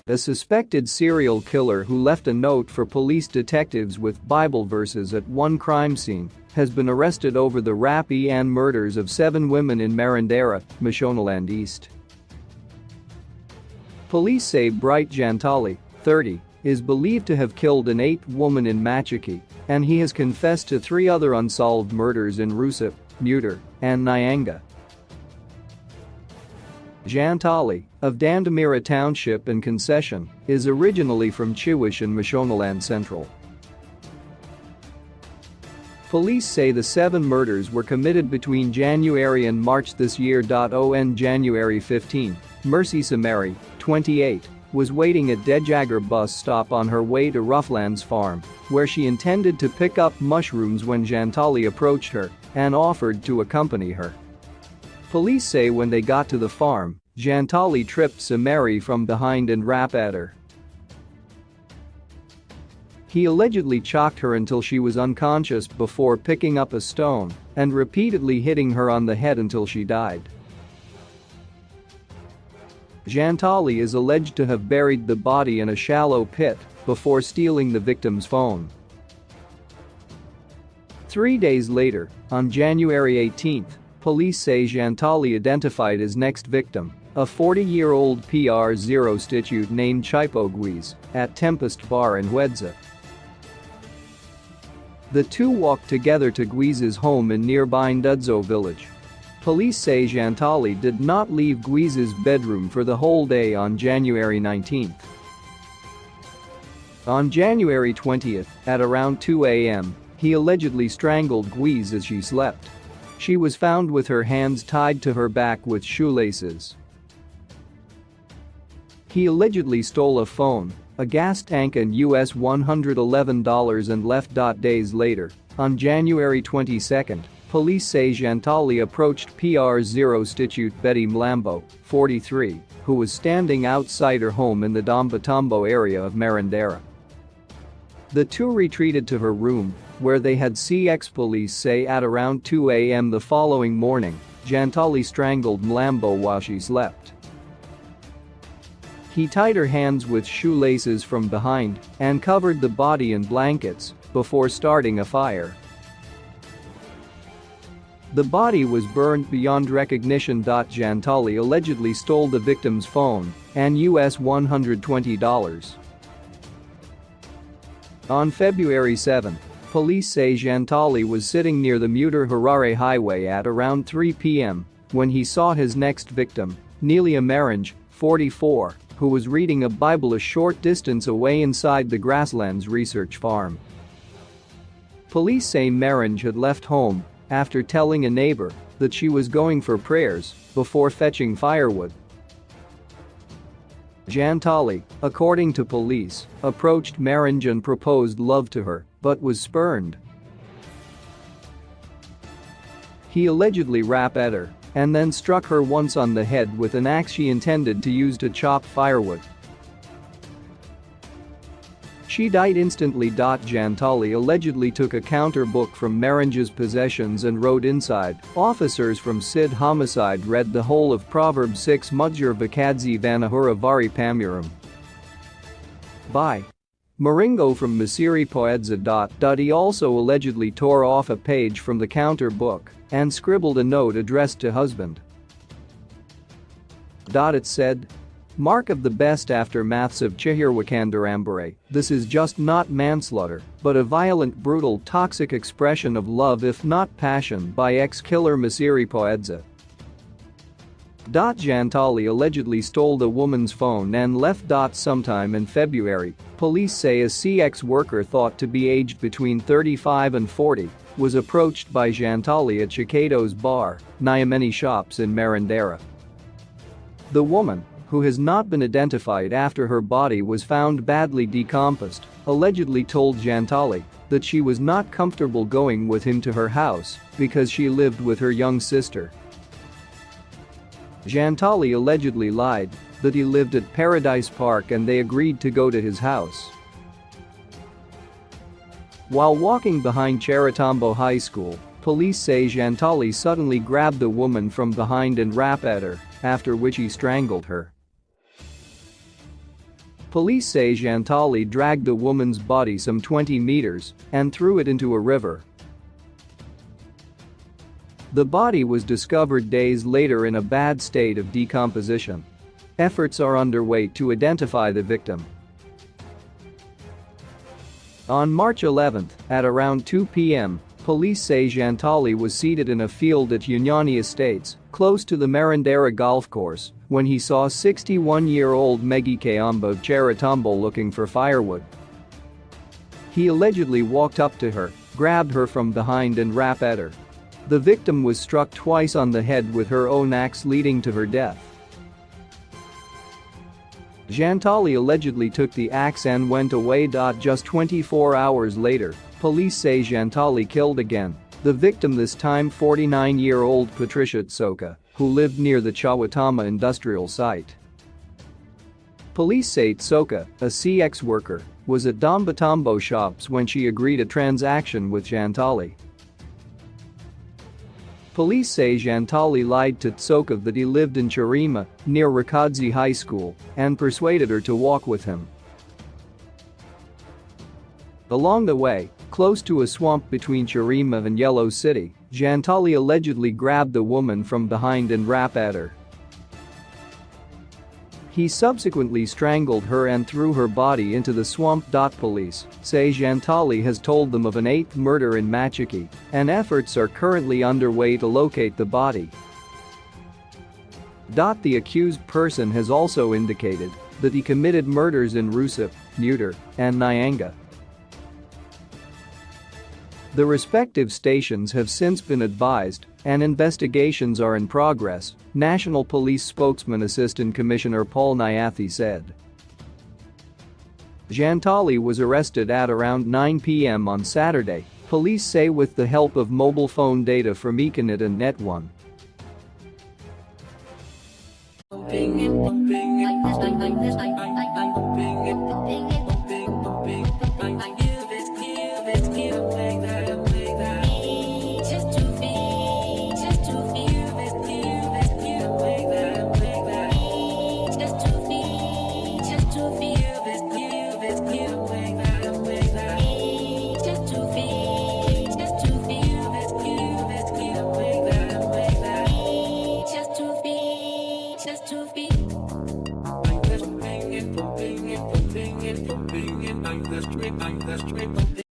A suspected serial killer who left a note for police detectives with Bible verses at one crime scene has been arrested over the rapist and murders of 7 women in Marondera, Mashonaland East. Police say Bright Jantali, 30, is believed to have killed an 8th woman in Machiki, and he has confessed to 3 other unsolved murders in Rusip, Muter, and Nyanga. Jantali, of Dandamira Township and Concession, is originally from Chiwish in Mashonaland Central. Police say the 7 murders were committed between January and March this year. On January 15, Mercy Samari, 28, was waiting at Dejagger bus stop on her way to Roughlands Farm, where she intended to pick up mushrooms when Jantali approached her and offered to accompany her. Police say when they got to the farm, Jantali tripped Samari from behind and rapped at her. He allegedly chocked her until she was unconscious before picking up a stone and repeatedly hitting her on the head until she died. Jantali is alleged to have buried the body in a shallow pit before stealing the victim's phone. 3 days later, on January 18, police say Jantali identified his next victim, a 40-year-old PR0 named Chipo Guiz, at Tempest Bar in Huedza. The two walked together to Guiz's home in nearby Ndudzo village. Police say Jantali did not leave Guiz's bedroom for the whole day on January 19. On January 20, at around 2 a.m., he allegedly strangled Guiz as she slept. She was found with her hands tied to her back with shoelaces. He allegedly stole a phone, a gas tank and $111 and left. Days later, on January 22, police say Jantali approached PR0 Betty Mlambo, 43, who was standing outside her home in the Dombatombo area of Marondera. The two retreated to her room, where they had CX police say at around 2 a.m. the following morning, Jantali strangled Mlambo while she slept. He tied her hands with shoelaces from behind and covered the body in blankets before starting a fire. The body was burned beyond recognition. Jantali allegedly stole the victim's phone and $120. On February 7, police say Jantali was sitting near the Muter-Harare highway at around 3 p.m. when he saw his next victim, Nelia Marange, 44, who was reading a Bible a short distance away inside the Grasslands Research Farm. Police say Marange had left home after telling a neighbor that she was going for prayers before fetching firewood. Jantali, according to police, approached Marange and proposed love to her, but was spurned. He allegedly rapped at her and then struck her once on the head with an axe she intended to use to chop firewood. She died instantly. Jantali allegedly took a counter book from Marange's possessions and wrote inside, "Officers from Sid Homicide read the whole of Proverbs 6 Mudjur Vakadzi Vanahura Vari Pamurum." By Maringo from Masiri Poedza. He also allegedly tore off a page from the counter book and scribbled a note addressed to husband. It said, "Mark of the best aftermaths of Chihirwakandarambare, this is just not manslaughter, but a violent, brutal, toxic expression of love if not passion by ex-killer Masiri Poedza." Jantali allegedly stole the woman's phone and left. Sometime in February, police say a CX worker thought to be aged between 35 and 40 was approached by Jantali at Chikado's bar, Nyameni Shops in Marondera. The woman, who has not been identified after her body was found badly decomposed, allegedly told Jantali that she was not comfortable going with him to her house because she lived with her young sister. Jantali allegedly lied that he lived at Paradise Park and they agreed to go to his house. While walking behind Charatombo High School, police say Jantali suddenly grabbed the woman from behind and rapped at her, after which he strangled her. Police say Jantali dragged the woman's body some 20 meters and threw it into a river. The body was discovered days later in a bad state of decomposition. Efforts are underway to identify the victim. On March 11, at around 2 p.m., police say Jantali was seated in a field at Unyani Estates, close to the Marondera golf course, when he saw 61-year-old Megi Kayamba Cheratumbo looking for firewood. He allegedly walked up to her, grabbed her from behind and rapped at her. The victim was struck twice on the head with her own axe, leading to her death. Jantali allegedly took the axe and went away. Just 24 hours later, police say Jantali killed again the victim, this time 49-year-old Patricia Tsoka, who lived near the Chawatama industrial site. Police say Tsoka, a CX worker, was at Dombatombo shops when she agreed a transaction with Jantali. Police say Jantali lied to Tsoka that he lived in Chirima, near Rakadzi High School, and persuaded her to walk with him. Along the way, close to a swamp between Chirima and Yellow City, Jantali allegedly grabbed the woman from behind and rapped at her. He subsequently strangled her and threw her body into the swamp. Police say Jantali has told them of an 8th murder in Machiki, and efforts are currently underway to locate the body. The accused person has also indicated that he committed murders in Rusip, Neuter, and Nyanga. The respective stations have since been advised, and investigations are in progress, National Police spokesman Assistant Commissioner Paul Nyathi said. Jantali was arrested at around 9 p.m. on Saturday, police say, with the help of mobile phone data from Econet and Net1. Like this, like this, like